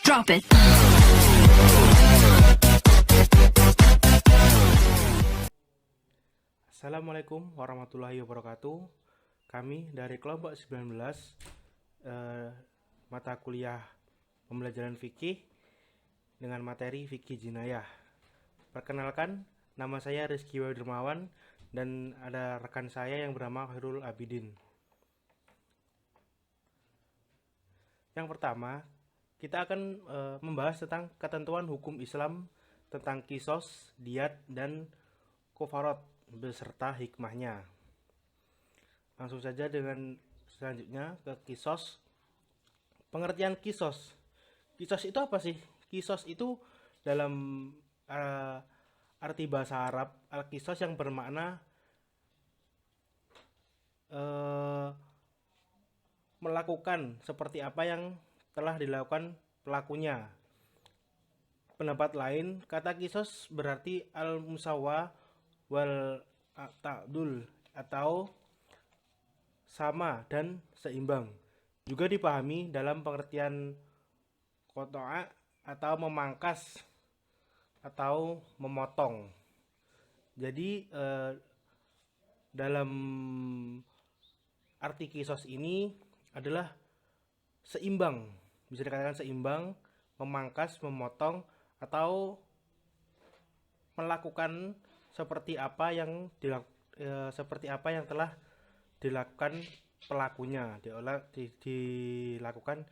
Drop it. Assalamualaikum warahmatullahi wabarakatuh. Kami dari kelompok 19 mata kuliah pembelajaran fikih dengan materi fikih jinayah. Perkenalkan, nama saya Rizky Dermawan dan ada rekan saya yang bernama Khairul Abidin. Yang pertama, kita akan membahas tentang ketentuan hukum Islam tentang kisos, diat, dan kofarot beserta hikmahnya. Langsung saja dengan selanjutnya ke kisos. Pengertian kisos. Kisos itu apa sih? Kisos itu dalam arti bahasa Arab, al-kisos yang bermakna melakukan seperti apa yang telah dilakukan pelakunya. Pendapat lain, kata kisos berarti al-musawa wal ta'dul atau sama dan seimbang. Juga dipahami dalam pengertian qata'a atau memangkas atau memotong. Jadi dalam arti kisos ini adalah seimbang, bisa dikatakan seimbang, memangkas, memotong, atau melakukan seperti apa yang telah dilakukan pelakunya, dilakukan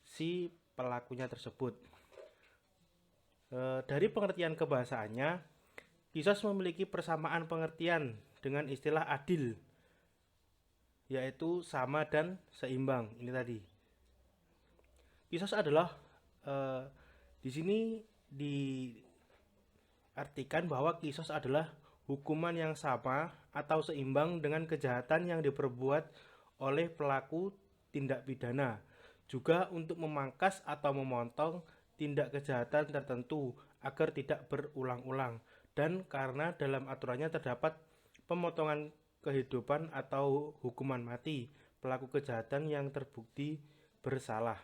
si pelakunya tersebut. Dari pengertian kebahasaannya, kisos memiliki persamaan pengertian dengan istilah adil, yaitu sama dan seimbang. Ini tadi. Kisos adalah di sini diartikan bahwa kisos adalah hukuman yang sama atau seimbang dengan kejahatan yang diperbuat oleh pelaku tindak pidana. Juga untuk memangkas atau memotong tindak kejahatan tertentu agar tidak berulang-ulang. Dan karena dalam aturannya terdapat pemotongan kehidupan atau hukuman mati pelaku kejahatan yang terbukti bersalah.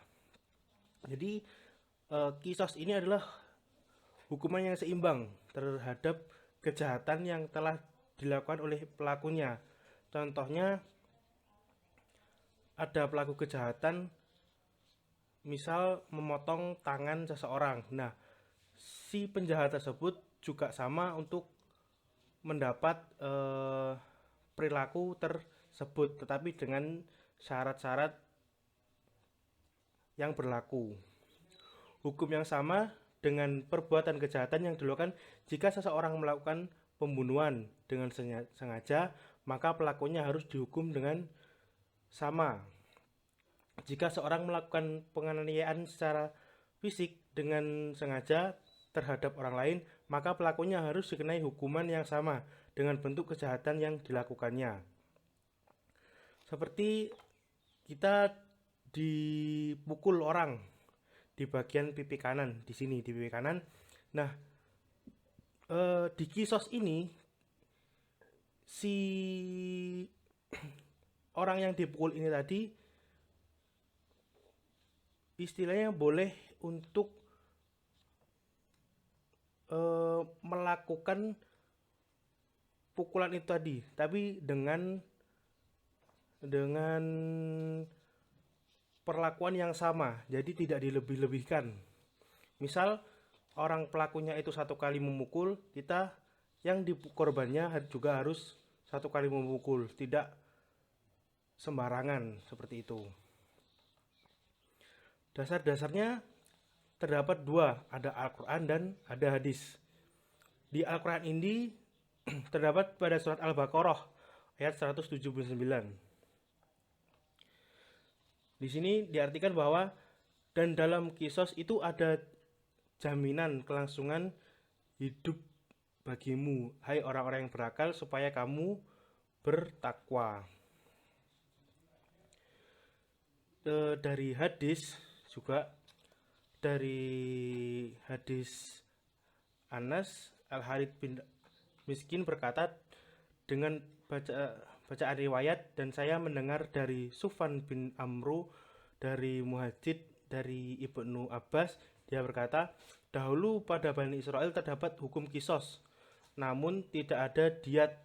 Jadi kisos ini adalah hukuman yang seimbang terhadap kejahatan yang telah dilakukan oleh pelakunya. Contohnya, ada pelaku kejahatan misal memotong tangan seseorang. Nah, si penjahat tersebut juga sama untuk mendapat perilaku tersebut, tetapi dengan syarat-syarat yang berlaku. Hukum yang sama dengan perbuatan kejahatan yang dilakukan jika seseorang melakukan pembunuhan dengan sengaja, maka pelakunya harus dihukum dengan sama. Jika seorang melakukan penganiayaan secara fisik dengan sengaja terhadap orang lain, maka pelakunya harus dikenai hukuman yang sama dengan bentuk kejahatan yang dilakukannya. Seperti kita dipukul orang di bagian pipi kanan, di sini di pipi kanan. Nah, di kisos ini si orang yang dipukul ini tadi istilahnya boleh untuk melakukan pukulan itu tadi, tapi dengan perlakuan yang sama, jadi tidak dilebih-lebihkan. Misal orang pelakunya itu 1 kali memukul, kita yang korbannya juga harus 1 kali memukul, tidak sembarangan seperti itu. Dasar-dasarnya terdapat 2, ada Al-Quran dan ada hadis. Di Al-Quran ini terdapat pada surat Al-Baqarah ayat 179. Di sini diartikan bahwa dan dalam kisos itu ada jaminan kelangsungan hidup bagimu, hai orang-orang yang berakal, supaya kamu bertakwa. Dari hadis juga, dari hadis Anas Al-Harith bin Miskin berkata, dengan bacaan riwayat, dan saya mendengar dari Sufyan bin Amru, dari Muhajid, dari Ibnu Abbas, dia berkata, dahulu pada Bani Israel terdapat hukum kisos, namun tidak ada diat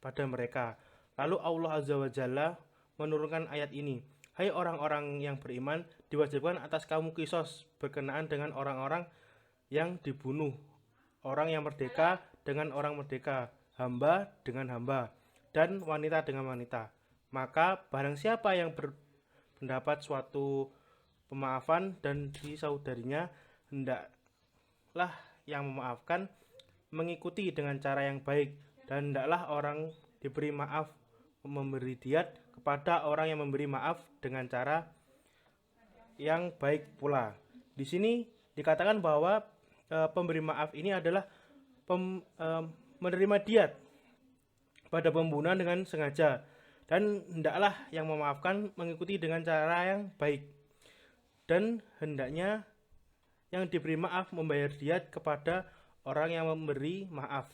pada mereka. Lalu Allah Azza wa Jalla menurunkan ayat ini, hai orang-orang yang beriman, diwajibkan atas kamu kisos berkenaan dengan orang-orang yang dibunuh, orang yang merdeka dengan orang merdeka, hamba dengan hamba, dan wanita dengan wanita. Maka barang siapa yang berpendapat suatu pemaafan dan disaudarinya, hendaklah yang memaafkan mengikuti dengan cara yang baik, dan hendaklah orang diberi maaf memberi diat kepada orang yang memberi maaf dengan cara yang baik pula. Di sini dikatakan bahwa pemberi maaf ini adalah menerima diat pada pembunuhan dengan sengaja, dan hendaklah yang memaafkan mengikuti dengan cara yang baik, dan hendaknya yang diberi maaf membayar diat kepada orang yang memberi maaf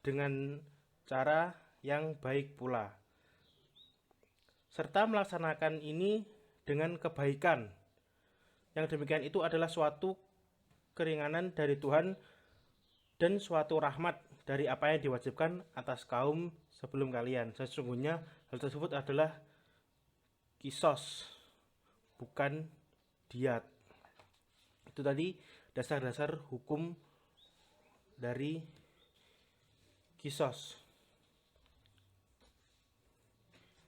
dengan cara yang baik pula, serta melaksanakan ini dengan kebaikan. Yang demikian itu adalah suatu keringanan dari Tuhan dan suatu rahmat dari apa yang diwajibkan atas kaum sebelum kalian. Sesungguhnya hal tersebut adalah kisos, bukan diat. Itu tadi dasar-dasar hukum dari kisos.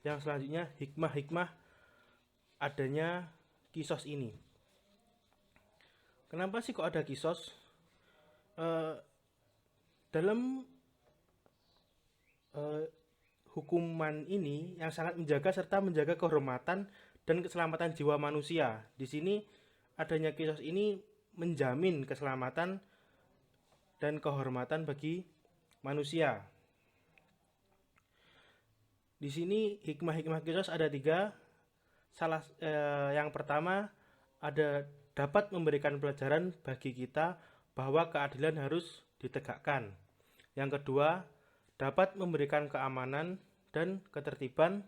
Yang selanjutnya hikmah-hikmah adanya kisos ini. Kenapa sih kok ada kisos? Dalam hukuman ini yang sangat menjaga serta menjaga kehormatan dan keselamatan jiwa manusia. Di sini adanya kisos ini menjamin keselamatan dan kehormatan bagi manusia. Di sini hikmah-hikmah kisos ada 3. Yang pertama ada dapat memberikan pelajaran bagi kita bahwa keadilan harus ditegakkan. Yang kedua, dapat memberikan keamanan dan ketertiban.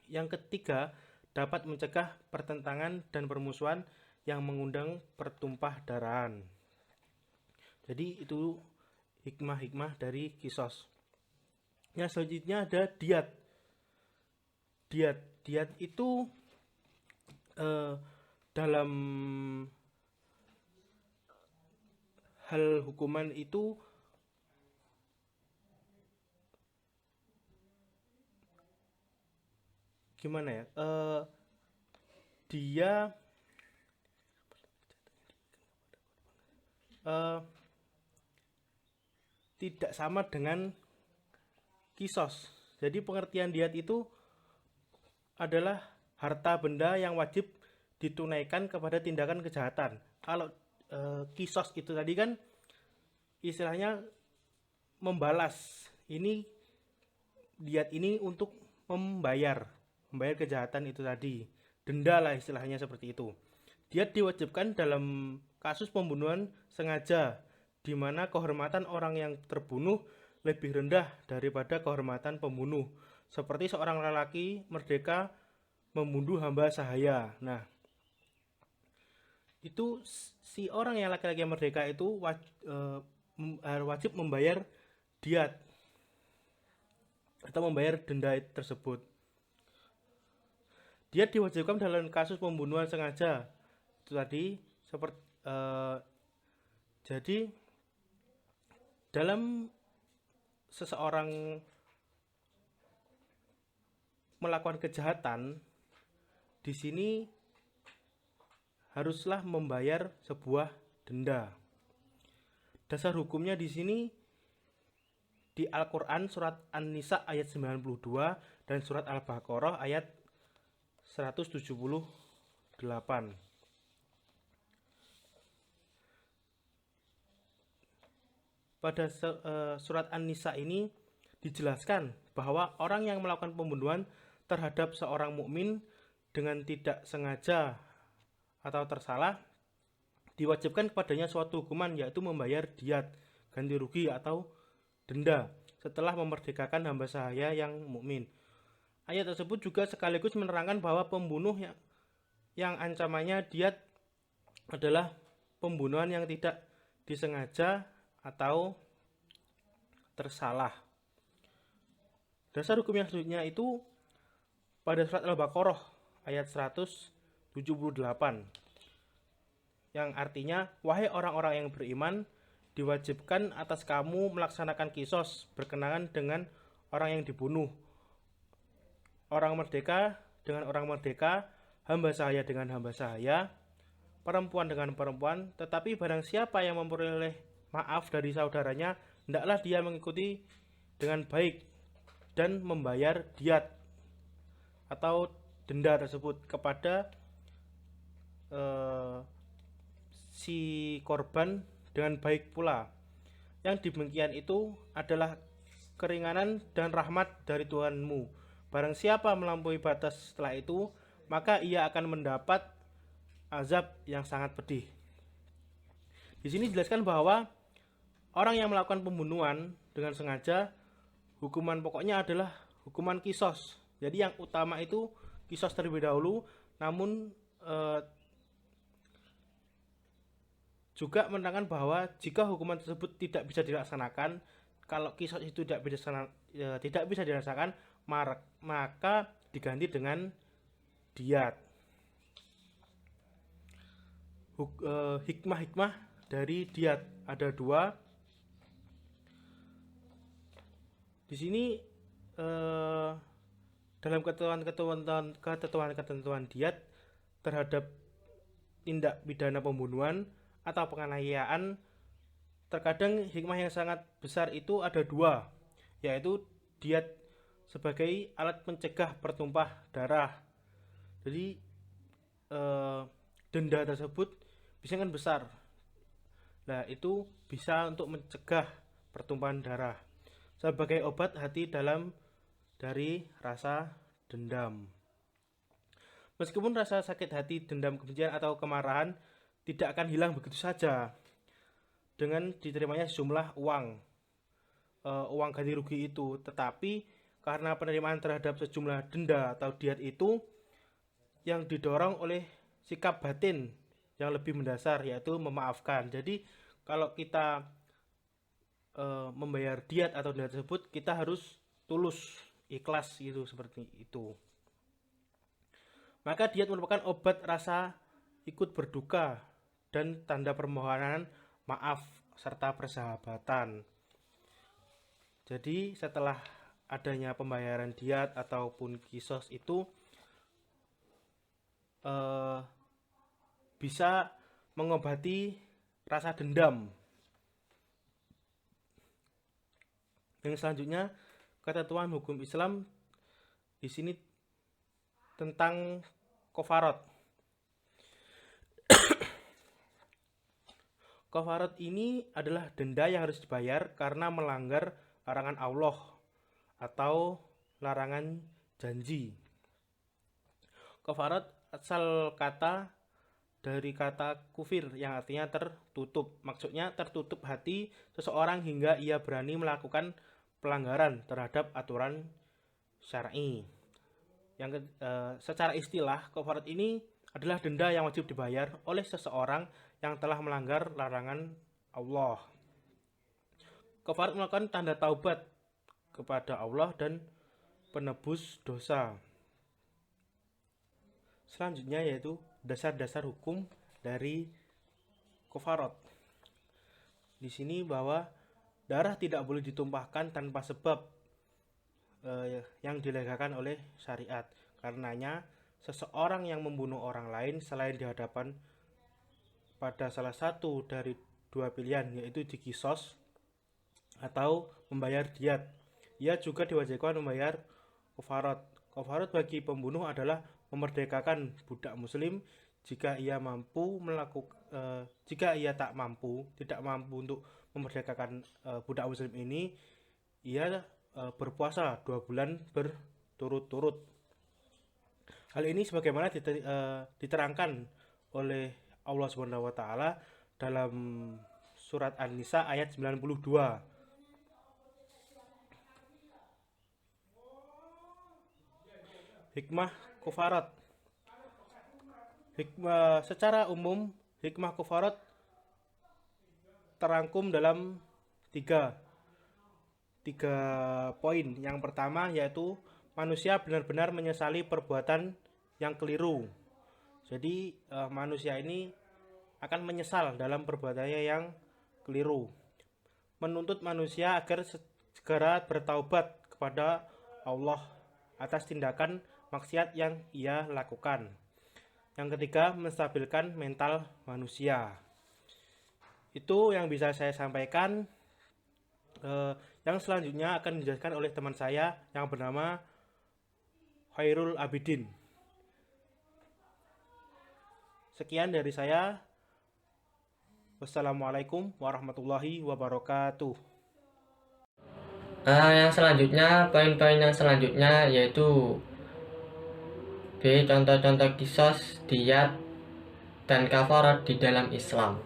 Yang ketiga, dapat mencegah pertentangan dan permusuhan yang mengundang pertumpah darahan. Jadi itu hikmah-hikmah dari kisos. Yang selanjutnya ada diat. Diat itu dalam hal hukuman itu gimana ya? Dia tidak sama dengan kisos. Jadi pengertian diat itu adalah harta benda yang wajib ditunaikan kepada tindakan kejahatan. Kalau kisos itu tadi kan istilahnya membalas. Ini diat ini untuk membayar kejahatan itu tadi. Denda lah istilahnya seperti itu. Diat diwajibkan dalam kasus pembunuhan sengaja, di mana kehormatan orang yang terbunuh lebih rendah daripada kehormatan pembunuh. Seperti seorang lelaki merdeka membunuh hamba sahaya. Nah, itu si orang yang laki-laki yang merdeka itu wajib membayar diat atau membayar denda tersebut. Diat diwajibkan dalam kasus pembunuhan sengaja. Itu tadi seperti jadi dalam seseorang melakukan kejahatan, di sini haruslah membayar sebuah denda. Dasar hukumnya di sini di Al-Qur'an surat An-Nisa ayat 92 dan surat Al-Baqarah ayat 178. Pada surat An-Nisa ini dijelaskan bahwa orang yang melakukan pembunuhan terhadap seorang mukmin dengan tidak sengaja atau tersalah diwajibkan kepadanya suatu hukuman, yaitu membayar diat, ganti rugi atau denda setelah memerdekakan hamba sahaya yang mukmin. Ayat tersebut juga sekaligus menerangkan bahwa pembunuh yang ancamannya diat adalah pembunuhan yang tidak disengaja atau tersalah. Dasar hukum yang selanjutnya itu pada surat Al-Baqarah ayat 178 yang artinya, wahai orang-orang yang beriman, diwajibkan atas kamu melaksanakan kisos berkenaan dengan orang yang dibunuh, orang merdeka dengan orang merdeka, hamba sahaya dengan hamba sahaya, perempuan dengan perempuan. Tetapi barang siapa yang memperoleh maaf dari saudaranya, hendaklah dia mengikuti dengan baik dan membayar diat atau denda tersebut kepada si korban dengan baik pula. Yang demikian itu adalah keringanan dan rahmat dari Tuhanmu. Barang siapa melampaui batas setelah itu, maka ia akan mendapat azab yang sangat pedih. Di sini dijelaskan bahwa orang yang melakukan pembunuhan dengan sengaja, hukuman pokoknya adalah hukuman kisos. Jadi yang utama itu kisos terlebih dahulu, namun juga menerangkan bahwa jika hukuman tersebut tidak bisa dilaksanakan, kalau kisos itu tidak bisa dirasakan, maka diganti dengan diat. Hikmah-hikmah dari diat ada dua. Di sini dalam ketentuan diat terhadap tindak pidana pembunuhan atau penganiayaan, terkadang hikmah yang sangat besar itu ada dua, yaitu diat sebagai alat mencegah pertumpah darah. Jadi denda tersebut bisa kan besar. Nah, itu bisa untuk mencegah pertumpahan darah sebagai obat hati dari rasa dendam. Meskipun rasa sakit hati, dendam, kebencian atau kemarahan tidak akan hilang begitu saja dengan diterimanya sejumlah uang ganti rugi itu, tetapi karena penerimaan terhadap sejumlah denda atau diat itu yang didorong oleh sikap batin yang lebih mendasar, yaitu memaafkan. Jadi kalau kita membayar diat atau denda tersebut, kita harus tulus, ikhlas gitu, seperti itu. Maka diat merupakan obat rasa ikut berduka dan tanda permohonan maaf serta persahabatan. Jadi setelah adanya pembayaran diat ataupun kisos itu bisa mengobati rasa dendam. Yang selanjutnya, ketentuan hukum Islam di sini tentang kafarat. Kafarat ini adalah denda yang harus dibayar karena melanggar larangan Allah atau larangan janji. Kafarat asal kata dari kata kufir yang artinya tertutup. Maksudnya tertutup hati seseorang hingga ia berani melakukan pelanggaran terhadap aturan syar'i. Yang secara istilah, kafarat ini adalah denda yang wajib dibayar oleh seseorang yang telah melanggar larangan Allah. Kafarat merupakan tanda taubat kepada Allah dan penebus dosa. Selanjutnya yaitu dasar-dasar hukum dari kafarat. Di sini bahwa darah tidak boleh ditumpahkan tanpa sebab yang dilegalkan oleh syariat. Karenanya seseorang yang membunuh orang lain selain di hadapan pada salah satu dari dua pilihan, yaitu dikisos atau membayar diat, ia juga diwajibkan membayar kafarat. Kafarat bagi pembunuh adalah memerdekakan budak muslim jika ia tidak mampu untuk memerdekakan budak muslim ini, ia berpuasa 2 bulan berturut-turut. Hal ini sebagaimana diterangkan oleh Allah Subhanahu wa taala dalam surat An-Nisa ayat 92. Hikmah kafarat. Secara umum, hikmah kufarat terangkum dalam tiga tiga poin. Yang pertama yaitu manusia benar-benar menyesali perbuatan yang keliru. Jadi manusia ini akan menyesal dalam perbuatannya yang keliru. Menuntut manusia agar segera bertaubat kepada Allah atas tindakan maksiat yang ia lakukan. Yang ketiga, menstabilkan mental manusia. Itu yang bisa saya sampaikan. Yang selanjutnya akan dijelaskan oleh teman saya yang bernama Khairul Abidin. Sekian dari saya. Wassalamualaikum warahmatullahi wabarakatuh. Yang selanjutnya, poin-poin yang selanjutnya yaitu B. Contoh-contoh kisos, diyat, dan kafarat di dalam Islam.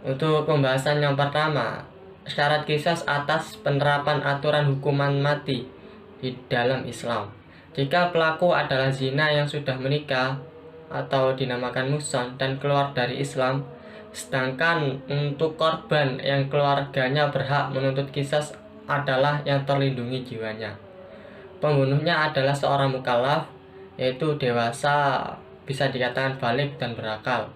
Untuk pembahasan yang pertama, syarat kisos atas penerapan aturan hukuman mati di dalam Islam. Jika pelaku adalah zina yang sudah menikah atau dinamakan muhsan dan keluar dari Islam, sedangkan untuk korban yang keluarganya berhak menuntut kisos adalah yang terlindungi jiwanya. Pembunuhnya adalah seorang mukallaf, yaitu dewasa, bisa dikatakan balik dan berakal.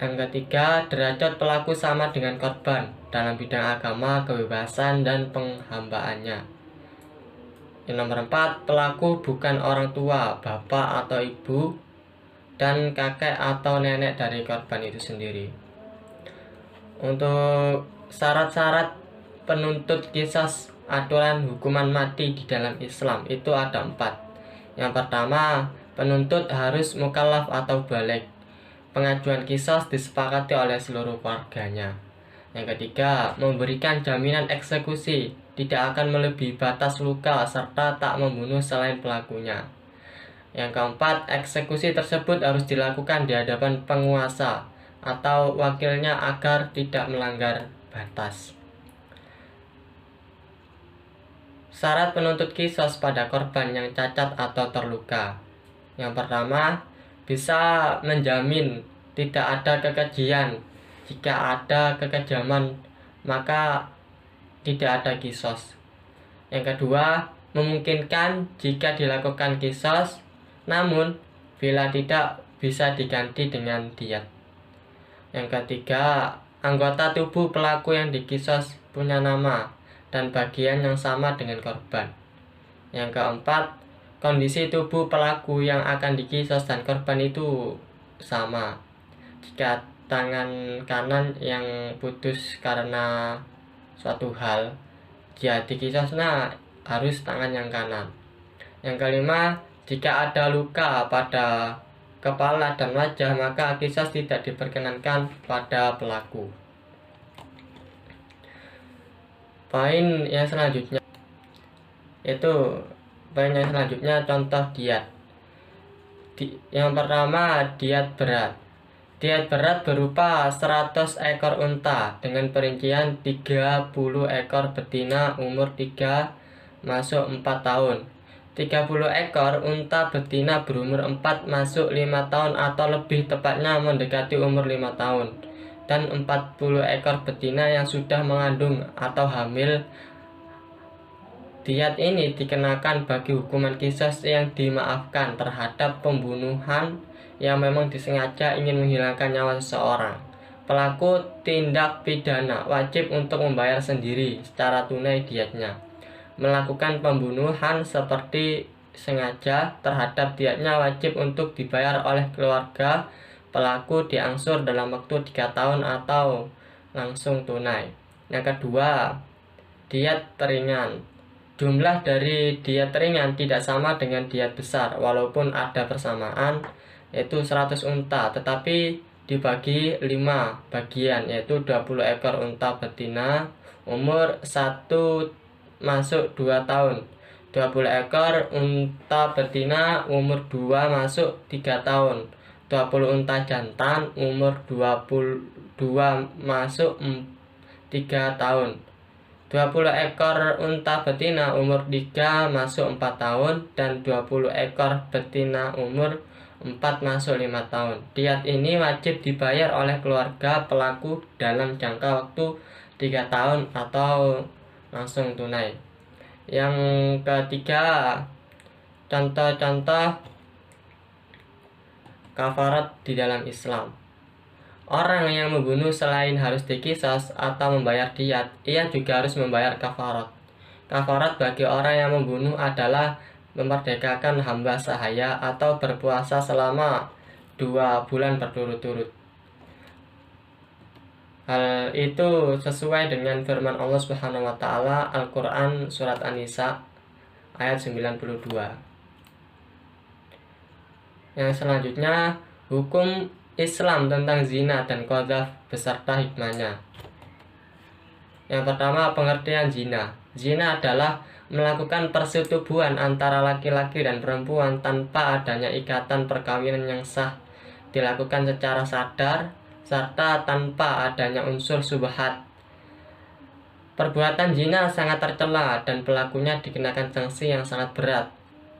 Yang ketiga, derajat pelaku sama dengan korban dalam bidang agama, kebebasan, dan penghambaannya. Yang nomor 4, pelaku bukan orang tua, bapak atau ibu, dan kakek atau nenek dari korban itu sendiri. Untuk syarat-syarat penuntut kisos aturan hukuman mati di dalam Islam itu ada 4. Yang pertama, penuntut harus mukallaf atau balik. Pengajuan kisos disepakati oleh seluruh keluarganya. Yang ketiga, memberikan jaminan eksekusi, tidak akan melebihi batas luka serta tak membunuh selain pelakunya. Yang keempat, eksekusi tersebut harus dilakukan di hadapan penguasa atau wakilnya agar tidak melanggar batas. Syarat penuntut kisos pada korban yang cacat atau terluka. Yang pertama, bisa menjamin tidak ada kekejian. Jika ada kekejaman, maka tidak ada kisos. Yang kedua, memungkinkan jika dilakukan kisos, namun bila tidak bisa diganti dengan diyat. Yang ketiga, anggota tubuh pelaku yang dikisos punya nama dan bagian yang sama dengan korban. Yang keempat, kondisi tubuh pelaku yang akan dikisos dan korban itu sama. Jika tangan kanan yang putus karena suatu hal, jika dikisosnya harus tangan yang kanan. Yang kelima, jika ada luka pada kepala dan wajah, maka kisos tidak diperkenankan pada pelaku. Poin yang selanjutnya contoh diyat. Yang pertama, diyat berat. Diyat berat berupa 100 ekor unta dengan perincian 30 ekor betina umur 3 masuk 4 tahun. 30 ekor unta betina berumur 4 masuk 5 tahun atau lebih tepatnya mendekati umur 5 tahun. Dan 40 ekor betina yang sudah mengandung atau hamil. Diyat ini dikenakan bagi hukuman kisos yang dimaafkan terhadap pembunuhan yang memang disengaja ingin menghilangkan nyawa seseorang. Pelaku tindak pidana wajib untuk membayar sendiri secara tunai diyatnya. Melakukan pembunuhan seperti sengaja terhadap diyatnya wajib untuk dibayar oleh keluarga pelaku diangsur dalam waktu 3 tahun atau langsung tunai. Yang kedua, diyat ringan. Jumlah dari diyat ringan tidak sama dengan diyat besar, walaupun ada persamaan, yaitu 100 unta, tetapi dibagi 5 bagian, yaitu 20 ekor unta betina umur 1 masuk 2 tahun, 20 ekor unta betina umur 2 masuk 3 tahun, 20 unta jantan umur 22 masuk 3 tahun, 20 ekor unta betina umur 3 masuk 4 tahun, dan 20 ekor betina umur 4 masuk 5 tahun. Diat ini wajib dibayar oleh keluarga pelaku dalam jangka waktu 3 tahun atau langsung tunai. Yang ketiga, contoh-contoh kafarat di dalam Islam. Orang yang membunuh selain harus diqisas atau membayar diat, ia juga harus membayar kafarat. Kafarat bagi orang yang membunuh adalah memerdekakan hamba sahaya atau berpuasa selama 2 bulan berturut-turut. Hal itu sesuai dengan firman Allah Subhanahu wa taala Al-Qur'an surat An-Nisa ayat 92. Yang selanjutnya, hukum Islam tentang zina dan qadzaf beserta hikmahnya. Yang pertama, pengertian zina. Zina adalah melakukan persetubuhan antara laki-laki dan perempuan tanpa adanya ikatan perkawinan yang sah, dilakukan secara sadar serta tanpa adanya unsur syubhat. Perbuatan zina sangat tercela dan pelakunya dikenakan sanksi yang sangat berat,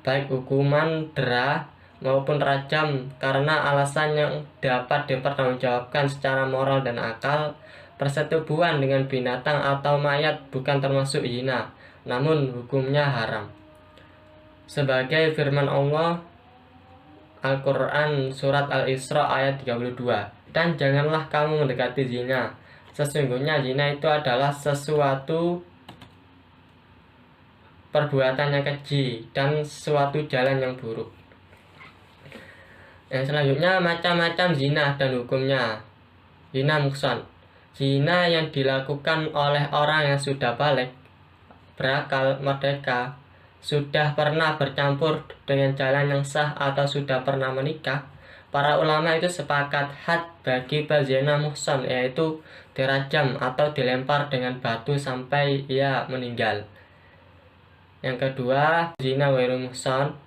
baik hukuman dera maupun rajam karena alasan yang dapat dipertanggungjawabkan secara moral dan akal. Persetubuhan dengan binatang atau mayat bukan termasuk zina, namun hukumnya haram. Sebagai firman Allah Al-Quran surat Al-Isra ayat 32, dan janganlah kamu mendekati zina. Sesungguhnya zina itu adalah sesuatu perbuatan yang keji dan suatu jalan yang buruk. Yang selanjutnya, macam-macam zina dan hukumnya. Zina muhsan. Zina yang dilakukan oleh orang yang sudah balik, berakal, merdeka, sudah pernah bercampur dengan jalan yang sah atau sudah pernah menikah. Para ulama itu sepakat had bagi berzina muhsan, yaitu dirajam atau dilempar dengan batu sampai ia meninggal. Yang kedua, zina ghairu muhsan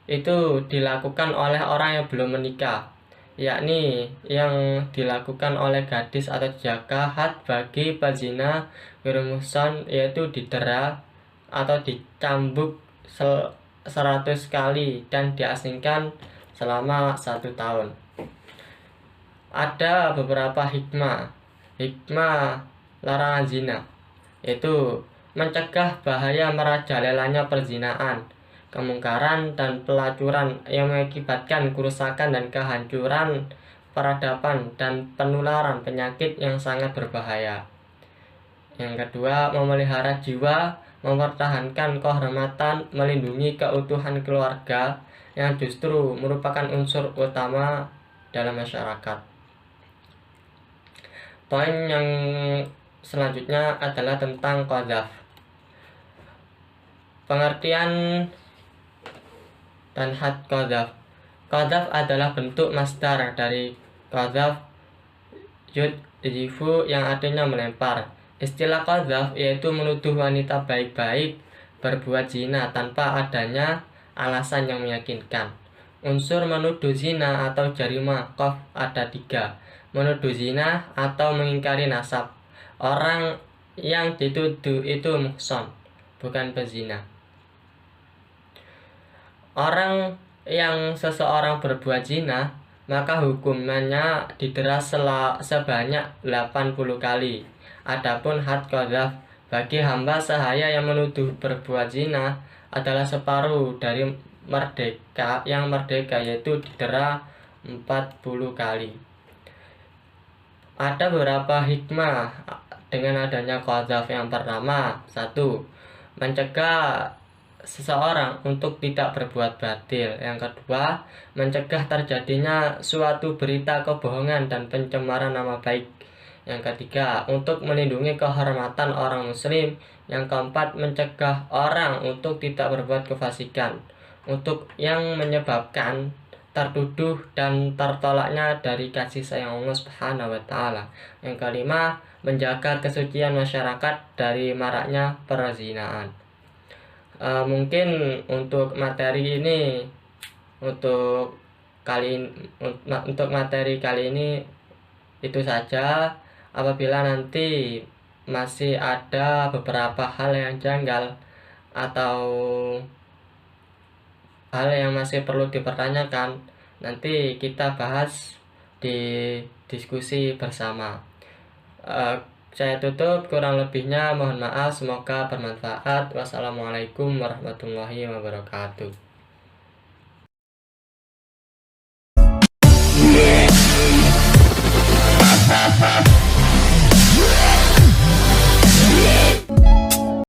itu dilakukan oleh orang yang belum menikah, yakni yang dilakukan oleh gadis atau jaka. Had bagi pezina ghairu muhsan yaitu didera atau dicambuk 100 kali dan diasingkan selama 1 tahun. Ada beberapa hikmah larangan zina, yaitu mencegah bahaya merajalelanya perzinaan, kemungkaran dan pelacuran yang mengakibatkan kerusakan dan kehancuran peradaban dan penularan penyakit yang sangat berbahaya. Yang kedua, memelihara jiwa, mempertahankan kehormatan, melindungi keutuhan keluarga yang justru merupakan unsur utama dalam masyarakat. Poin yang selanjutnya adalah tentang qadzaf. Pengertian dan had qadzaf. Qadzaf adalah bentuk masdar dari qadzaf yudhifu yang artinya melempar. Istilah qadzaf yaitu menuduh wanita baik-baik berbuat zina tanpa adanya alasan yang meyakinkan. Unsur menuduh zina atau jarima qaf ada 3. Menuduh zina atau mengingkari nasab. Orang yang dituduh itu muhsan, bukan pezina. Orang yang seseorang berbuat zina, maka hukumannya didera sebanyak 80 kali. Adapun had qadzaf bagi hamba sahaya yang menuduh berbuat zina adalah separuh dari yang merdeka, yaitu didera 40 kali. Ada beberapa hikmah dengan adanya qadzaf. Yang pertama, 1. Mencegah seseorang untuk tidak berbuat batil. Yang kedua, mencegah terjadinya suatu berita kebohongan dan pencemaran nama baik. Yang ketiga, untuk melindungi kehormatan orang muslim. Yang keempat, mencegah orang untuk tidak berbuat kefasikan, untuk yang menyebabkan tertuduh dan tertolaknya dari kasih sayang Allah Subhanahu wa taala. Yang kelima, menjaga kesucian masyarakat dari maraknya perzinaan. Mungkin untuk materi kali ini itu saja. Apabila nanti masih ada beberapa hal yang janggal atau hal yang masih perlu dipertanyakan, nanti kita bahas di diskusi bersama. Saya tutup, kurang lebihnya mohon maaf, semoga bermanfaat. Wassalamualaikum warahmatullahi wabarakatuh.